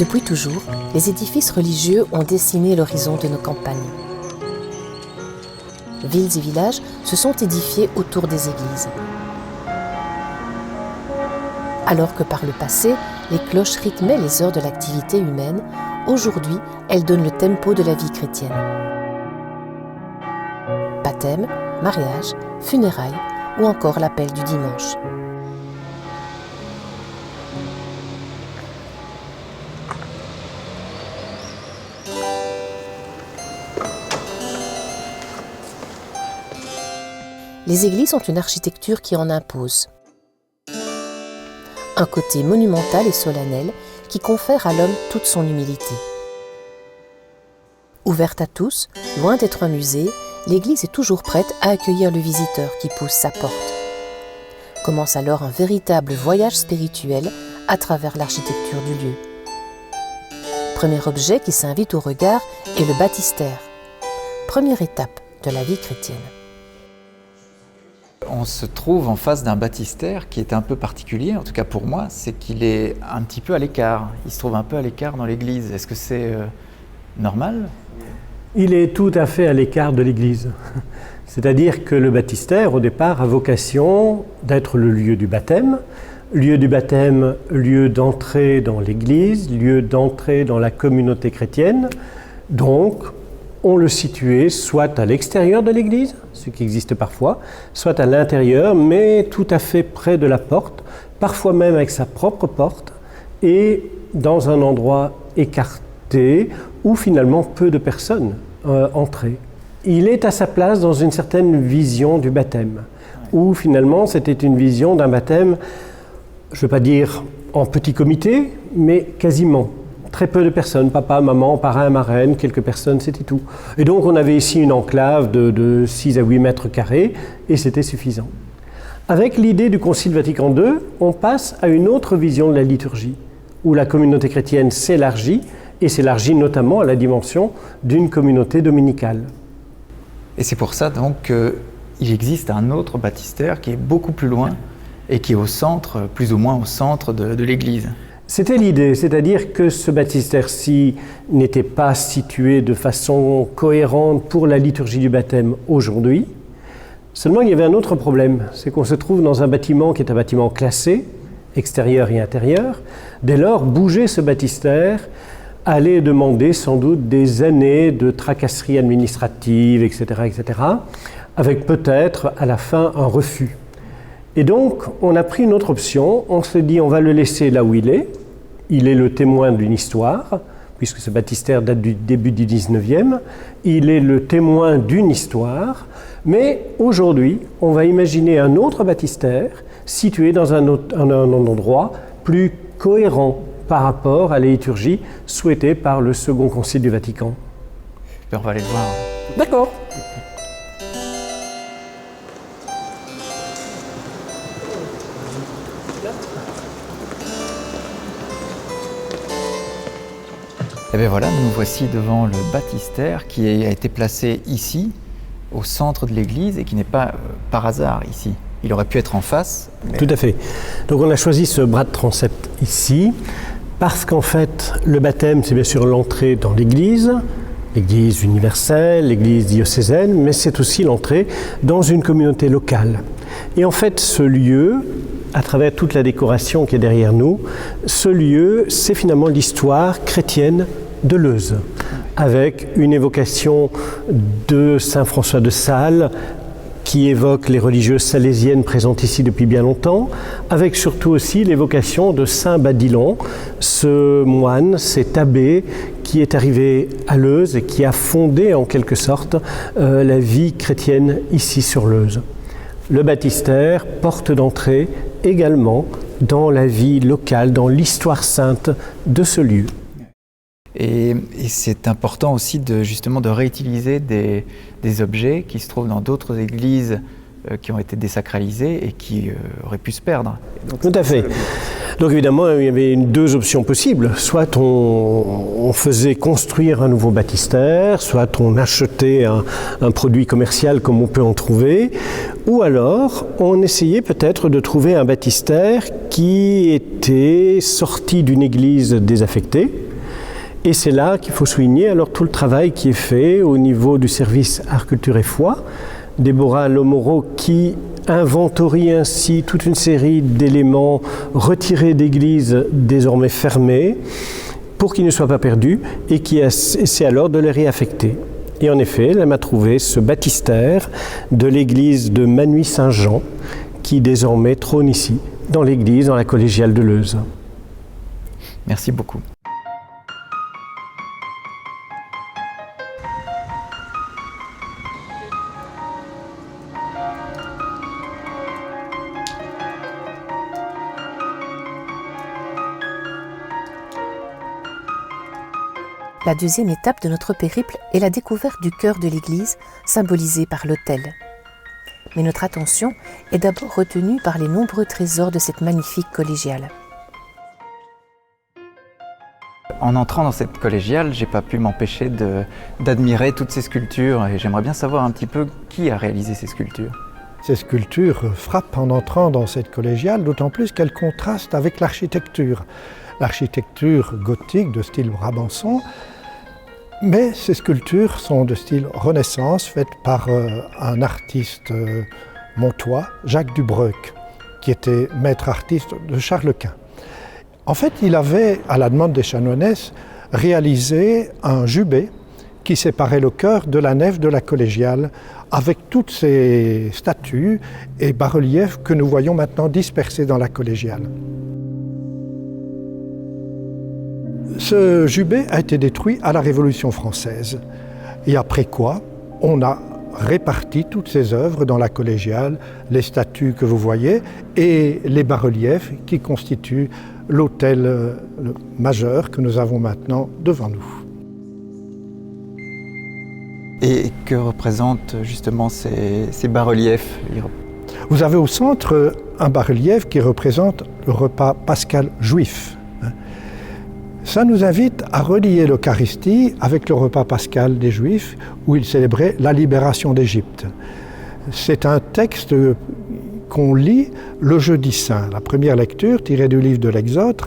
Depuis toujours, les édifices religieux ont dessiné l'horizon de nos campagnes. Villes et villages se sont édifiés autour des églises. Alors que par le passé, les cloches rythmaient les heures de l'activité humaine, aujourd'hui, elles donnent le tempo de la vie chrétienne. Baptême, mariage, funérailles ou encore l'appel du dimanche. Les églises ont une architecture qui en impose. Un côté monumental et solennel qui confère à l'homme toute son humilité. Ouverte à tous, loin d'être un musée, l'église est toujours prête à accueillir le visiteur qui pousse sa porte. Commence alors un véritable voyage spirituel à travers l'architecture du lieu. Premier objet qui s'invite au regard est le baptistère, première étape de la vie chrétienne. On se trouve en face d'un baptistère qui est un peu particulier, en tout cas pour moi, c'est qu'il est un petit peu à l'écart. Il se trouve un peu à l'écart dans l'église. Est-ce que c'est normal ? Il est tout à fait à l'écart de l'église. C'est-à-dire que le baptistère, au départ, a vocation d'être le lieu du baptême, lieu d'entrée dans l'église, lieu d'entrée dans la communauté chrétienne. Donc, on le situait soit à l'extérieur de l'église, ce qui existe parfois, soit à l'intérieur, mais tout à fait près de la porte, parfois même avec sa propre porte, et dans un endroit écarté où finalement peu de personnes entraient. Il est à sa place dans une certaine vision du baptême, où finalement c'était une vision d'un baptême, je ne veux pas dire en petit comité, mais quasiment. Très peu de personnes, papa, maman, parrain, marraine, quelques personnes, c'était tout. Et donc on avait ici une enclave de 6 à 8 mètres carrés et c'était suffisant. Avec l'idée du Concile Vatican II, on passe à une autre vision de la liturgie, où la communauté chrétienne s'élargit et s'élargit notamment à la dimension d'une communauté dominicale. Et c'est pour ça donc qu'il existe un autre baptistère qui est beaucoup plus loin et qui est au centre, plus ou moins au centre de l'église. C'était l'idée, c'est-à-dire que ce baptistère-ci n'était pas situé de façon cohérente pour la liturgie du baptême aujourd'hui. Seulement, il y avait un autre problème, c'est qu'on se trouve dans un bâtiment qui est un bâtiment classé, extérieur et intérieur. Dès lors, bouger ce baptistère allait demander sans doute des années de tracasseries administratives, etc., avec peut-être à la fin un refus. Et donc, on a pris une autre option, on s'est dit on va le laisser là où il est le témoin d'une histoire, puisque ce baptistère date du début du 19e, il est le témoin d'une histoire, mais aujourd'hui, on va imaginer un autre baptistère situé dans un endroit plus cohérent par rapport à la liturgie souhaitée par le Second Concile du Vatican. On va aller le voir. D'accord. Et bien voilà, nous voici devant le baptistère qui a été placé ici, au centre de l'église, et qui n'est pas par hasard ici. Il aurait pu être en face. Mais... Tout à fait. Donc on a choisi ce bras de transept ici, parce qu'en fait, le baptême, c'est bien sûr l'entrée dans l'église universelle, l'église diocésaine, mais c'est aussi l'entrée dans une communauté locale. Et en fait, ce lieu, à travers toute la décoration qui est derrière nous, ce lieu, c'est finalement l'histoire chrétienne de Leuze, avec une évocation de Saint François de Sales, qui évoque les religieuses salésiennes présentes ici depuis bien longtemps, avec surtout aussi l'évocation de Saint Badilon, ce moine, cet abbé qui est arrivé à Leuze et qui a fondé en quelque sorte la vie chrétienne ici sur Leuze. Le baptistère, porte d'entrée également dans la vie locale, dans l'histoire sainte de ce lieu. Et c'est important aussi justement de réutiliser des objets qui se trouvent dans d'autres églises qui ont été désacralisées et qui auraient pu se perdre. Donc, tout à fait. Donc évidemment, il y avait deux options possibles. Soit on faisait construire un nouveau baptistère, soit on achetait un produit commercial comme on peut en trouver, ou alors on essayait peut-être de trouver un baptistère qui était sorti d'une église désaffectée, Et c'est là qu'il faut souligner alors tout le travail qui est fait au niveau du service Art, Culture et Foi. Déborah Lomoro qui inventorie ainsi toute une série d'éléments retirés d'églises désormais fermées pour qu'ils ne soient pas perdus et qui essaie alors de les réaffecter. Et en effet, elle m'a trouvé ce baptistère de l'église de Manuy-Saint-Jean qui désormais trône ici, dans l'église, dans la collégiale de Leuze. Merci beaucoup. La deuxième étape de notre périple est la découverte du cœur de l'église, symbolisé par l'autel. Mais notre attention est d'abord retenue par les nombreux trésors de cette magnifique collégiale. En entrant dans cette collégiale, j'ai pas pu m'empêcher d'admirer toutes ces sculptures et j'aimerais bien savoir un petit peu qui a réalisé ces sculptures. Ces sculptures frappent en entrant dans cette collégiale, d'autant plus qu'elles contrastent avec l'architecture. L'architecture gothique de style Brabançon, mais ces sculptures sont de style Renaissance, faites par un artiste montois, Jacques Dubreuc, qui était maître artiste de Charles Quint. En fait, il avait, à la demande des chanoinesses, réalisé un jubé qui séparait le chœur de la nef de la collégiale, avec toutes ces statues et bas-reliefs que nous voyons maintenant dispersés dans la collégiale. Ce jubé a été détruit à la Révolution française. Et après quoi, on a réparti toutes ces œuvres dans la collégiale, les statues que vous voyez et les bas-reliefs qui constituent l'autel majeur que nous avons maintenant devant nous. Et que représentent justement ces bas-reliefs? Vous avez au centre un bas-relief qui représente le repas pascal juif. Ça nous invite à relier l'Eucharistie avec le repas pascal des Juifs où ils célébraient la libération d'Égypte. C'est un texte qu'on lit le jeudi saint. La première lecture, tirée du livre de l'Exode,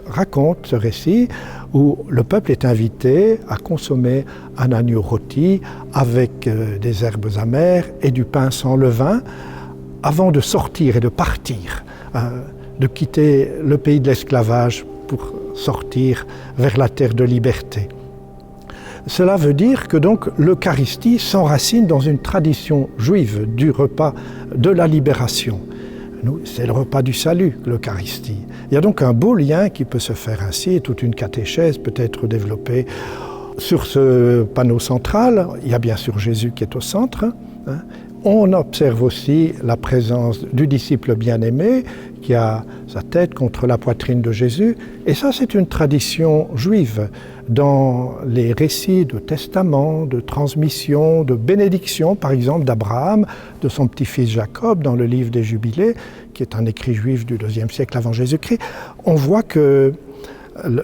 raconte ce récit où le peuple est invité à consommer un agneau rôti avec des herbes amères et du pain sans levain avant de sortir et de partir, de quitter le pays de l'esclavage pour sortir vers la terre de liberté. Cela veut dire que donc l'Eucharistie s'enracine dans une tradition juive du repas de la libération. C'est le repas du salut, l'Eucharistie. Il y a donc un beau lien qui peut se faire ainsi, et toute une catéchèse peut être développée. Sur ce panneau central, il y a bien sûr Jésus qui est au centre. On observe aussi la présence du disciple bien-aimé qui a sa tête contre la poitrine de Jésus. Et ça, c'est une tradition juive dans les récits de testament, de transmission, de bénédiction, par exemple d'Abraham, de son petit-fils Jacob, dans le livre des Jubilés, qui est un écrit juif du IIe siècle avant Jésus-Christ. On voit que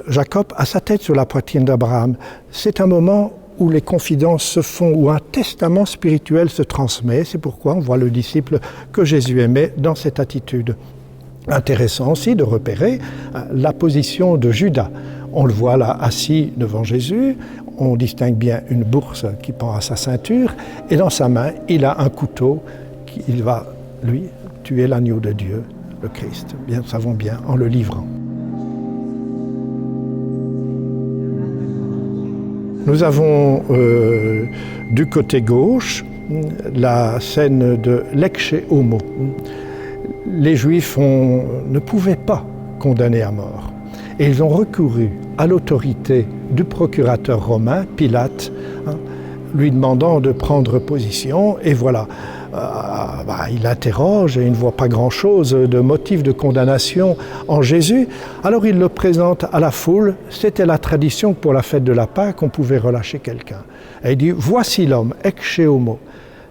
Jacob a sa tête sur la poitrine d'Abraham. C'est un moment où les confidences se font, où un testament spirituel se transmet. C'est pourquoi on voit le disciple que Jésus aimait dans cette attitude. Intéressant aussi de repérer la position de Judas. On le voit là assis devant Jésus, on distingue bien une bourse qui pend à sa ceinture, et dans sa main, il a un couteau qu'il va, lui, tuer l'agneau de Dieu, le Christ. Bien, nous savons bien, en le livrant. Nous avons du côté gauche la scène de l'Ecce Homo. Les Juifs ne pouvaient pas condamner à mort. Et ils ont recouru à l'autorité du procurateur romain, Pilate, lui demandant de prendre position. Et voilà, il interroge et il ne voit pas grand-chose de motif de condamnation en Jésus. Alors il le présente à la foule. C'était la tradition que pour la fête de la Pâque, on pouvait relâcher quelqu'un. Et il dit « Voici l'homme, ecce homo ».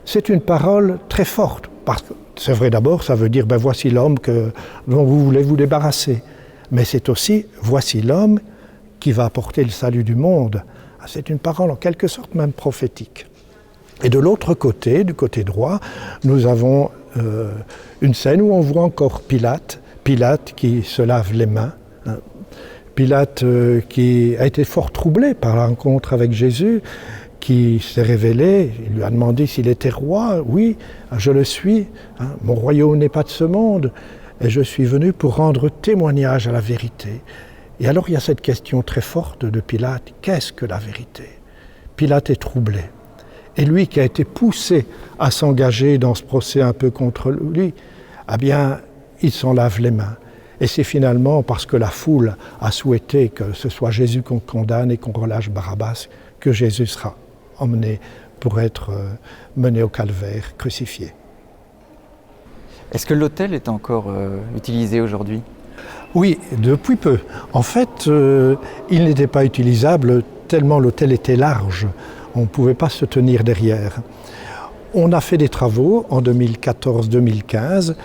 C'est une parole très forte, parce que c'est vrai d'abord, ça veut dire « voici l'homme dont vous voulez vous débarrasser ». Mais c'est aussi « voici l'homme qui va apporter le salut du monde ». C'est une parole en quelque sorte même prophétique. Et de l'autre côté, du côté droit, nous avons une scène où on voit encore Pilate qui se lave les mains. Pilate qui a été fort troublé par la rencontre avec Jésus, qui s'est révélé, il lui a demandé s'il était roi. Oui, je le suis, hein, mon royaume n'est pas de ce monde, et je suis venu pour rendre témoignage à la vérité. Et alors il y a cette question très forte de Pilate, qu'est-ce que la vérité? Pilate est troublé. Et lui qui a été poussé à s'engager dans ce procès un peu contre lui, eh bien, il s'en lave les mains. Et c'est finalement parce que la foule a souhaité que ce soit Jésus qu'on condamne et qu'on relâche Barabbas que Jésus sera emmené pour être mené au calvaire, crucifié. Est-ce que l'autel est encore utilisé aujourd'hui? Oui, depuis peu. En fait, il n'était pas utilisable tellement l'autel était large. On ne pouvait pas se tenir derrière. On a fait des travaux en 2014-2015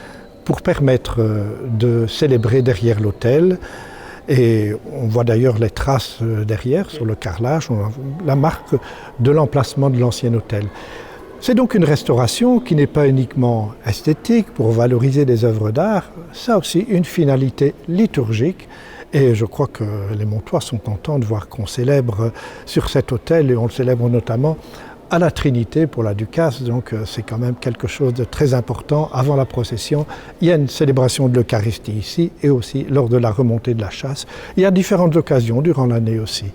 pour permettre de célébrer derrière l'autel. Et on voit d'ailleurs les traces derrière, sur le carrelage, on a la marque de l'emplacement de l'ancien autel. C'est donc une restauration qui n'est pas uniquement esthétique pour valoriser des œuvres d'art, ça a aussi une finalité liturgique. Et je crois que les Montois sont contents de voir qu'on célèbre sur cet autel, et on le célèbre notamment à la Trinité pour la Ducasse, donc c'est quand même quelque chose de très important. Avant la procession, il y a une célébration de l'Eucharistie ici, et aussi lors de la remontée de la chasse. Il y a différentes occasions durant l'année aussi.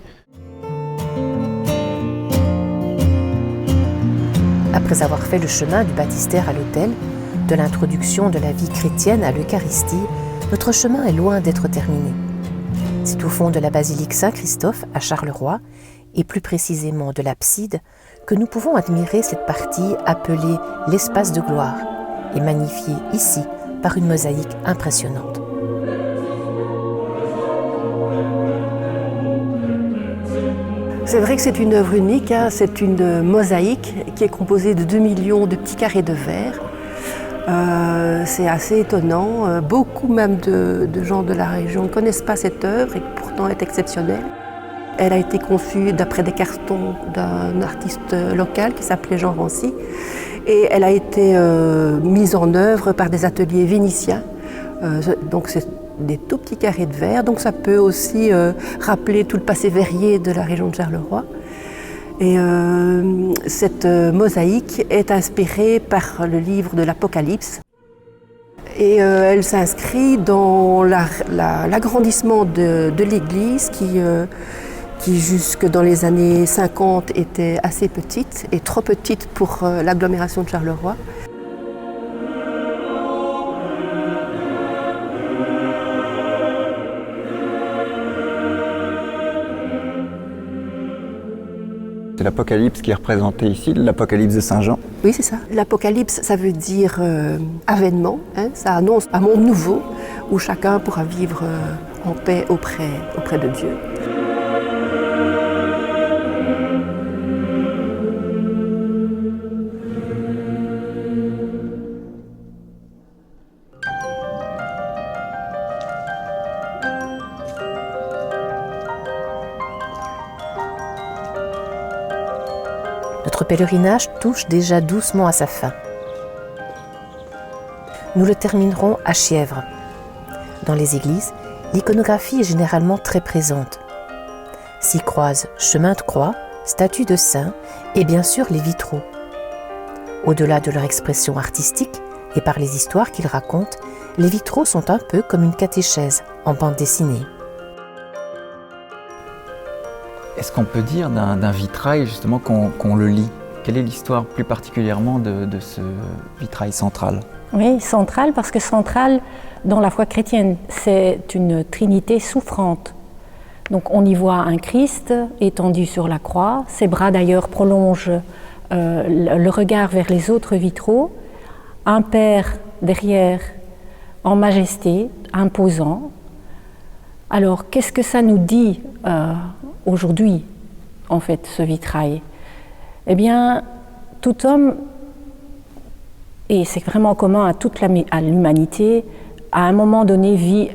Après avoir fait le chemin du baptistère à l'autel, de l'introduction de la vie chrétienne à l'Eucharistie, notre chemin est loin d'être terminé. C'est au fond de la basilique Saint-Christophe à Charleroi, et plus précisément de l'abside, que nous pouvons admirer cette partie appelée l'espace de gloire, et magnifiée ici par une mosaïque impressionnante. C'est vrai que c'est une œuvre unique, hein. C'est une mosaïque qui est composée de 2 millions de petits carrés de verre. C'est assez étonnant. Beaucoup même de gens de la région ne connaissent pas cette œuvre et pourtant elle est exceptionnelle. Elle a été conçue d'après des cartons d'un artiste local qui s'appelait Jean Rancy. Et elle a été mise en œuvre par des ateliers vénitiens. Donc c'est des tout petits carrés de verre. Donc ça peut aussi rappeler tout le passé verrier de la région de Charleroi. Et cette mosaïque est inspirée par le livre de l'Apocalypse. Et elle s'inscrit dans l'agrandissement de l'église qui jusque dans les années 50 était assez petite et trop petite pour l'agglomération de Charleroi. C'est l'Apocalypse qui est représenté ici, l'Apocalypse de Saint Jean. Oui, c'est ça. L'Apocalypse, ça veut dire avènement, hein. Ça annonce un monde nouveau où chacun pourra vivre en paix auprès de Dieu. Notre pèlerinage touche déjà doucement à sa fin. Nous le terminerons à Chièvres. Dans les églises, l'iconographie est généralement très présente. S'y croisent chemin de croix, statues de saints et bien sûr les vitraux. Au-delà de leur expression artistique et par les histoires qu'ils racontent, les vitraux sont un peu comme une catéchèse en bande dessinée. Est-ce qu'on peut dire d'un vitrail justement qu'on le lit? Quelle est l'histoire plus particulièrement de ce vitrail central? Oui, central parce que central dans la foi chrétienne, c'est une trinité souffrante. Donc on y voit un Christ étendu sur la croix, ses bras d'ailleurs prolongent le regard vers les autres vitraux, un Père derrière en majesté, imposant. Alors qu'est-ce que ça nous dit aujourd'hui, en fait, ce vitrail? Eh bien, tout homme, et c'est vraiment commun à toute l'humanité, à un moment donné vit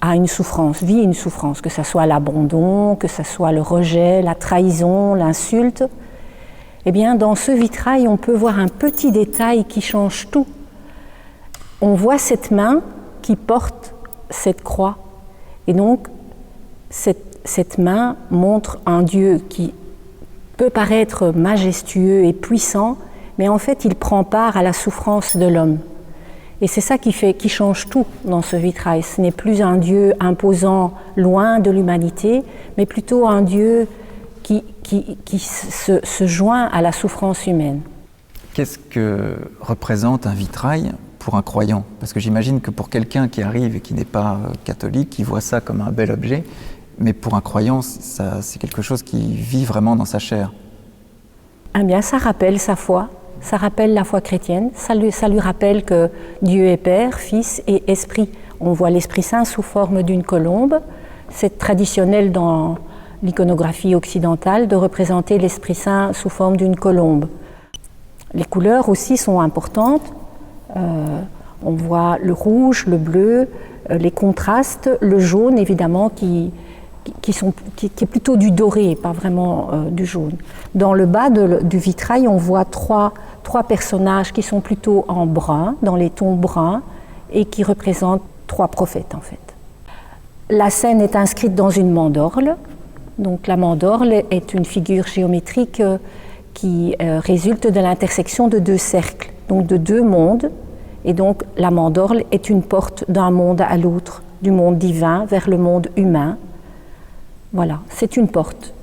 une souffrance, que ce soit l'abandon, que ce soit le rejet, la trahison, l'insulte. Eh bien, dans ce vitrail, on peut voir un petit détail qui change tout. On voit cette main qui porte cette croix. Et donc, cette main montre un Dieu qui peut paraître majestueux et puissant, mais en fait il prend part à la souffrance de l'homme. Et c'est ça qui change tout dans ce vitrail. Ce n'est plus un Dieu imposant loin de l'humanité, mais plutôt un Dieu qui se joint à la souffrance humaine. Qu'est-ce que représente un vitrail pour un croyant? Parce que j'imagine que pour quelqu'un qui arrive et qui n'est pas catholique, qui voit ça comme un bel objet, mais pour un croyant, c'est quelque chose qui vit vraiment dans sa chair. Eh bien, ça rappelle sa foi, ça rappelle la foi chrétienne, ça lui rappelle que Dieu est Père, Fils et Esprit. On voit l'Esprit Saint sous forme d'une colombe. C'est traditionnel dans l'iconographie occidentale de représenter l'Esprit Saint sous forme d'une colombe. Les couleurs aussi sont importantes. On voit le rouge, le bleu, les contrastes, le jaune évidemment qui est plutôt du doré, pas vraiment du jaune. Dans le bas du vitrail, on voit trois personnages qui sont plutôt en brun, dans les tons bruns, et qui représentent 3 prophètes en fait. La scène est inscrite dans une mandorle. Donc la mandorle est une figure géométrique qui résulte de l'intersection de 2 cercles, donc de 2 mondes. Et donc la mandorle est une porte d'un monde à l'autre, du monde divin vers le monde humain. Voilà, c'est une porte.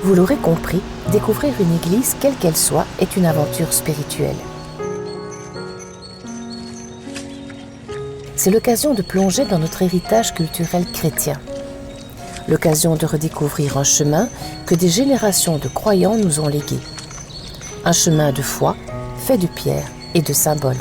Vous l'aurez compris, découvrir une église, quelle qu'elle soit, est une aventure spirituelle. C'est l'occasion de plonger dans notre héritage culturel chrétien. L'occasion de redécouvrir un chemin que des générations de croyants nous ont légué. Un chemin de foi, fait de pierre et de symboles.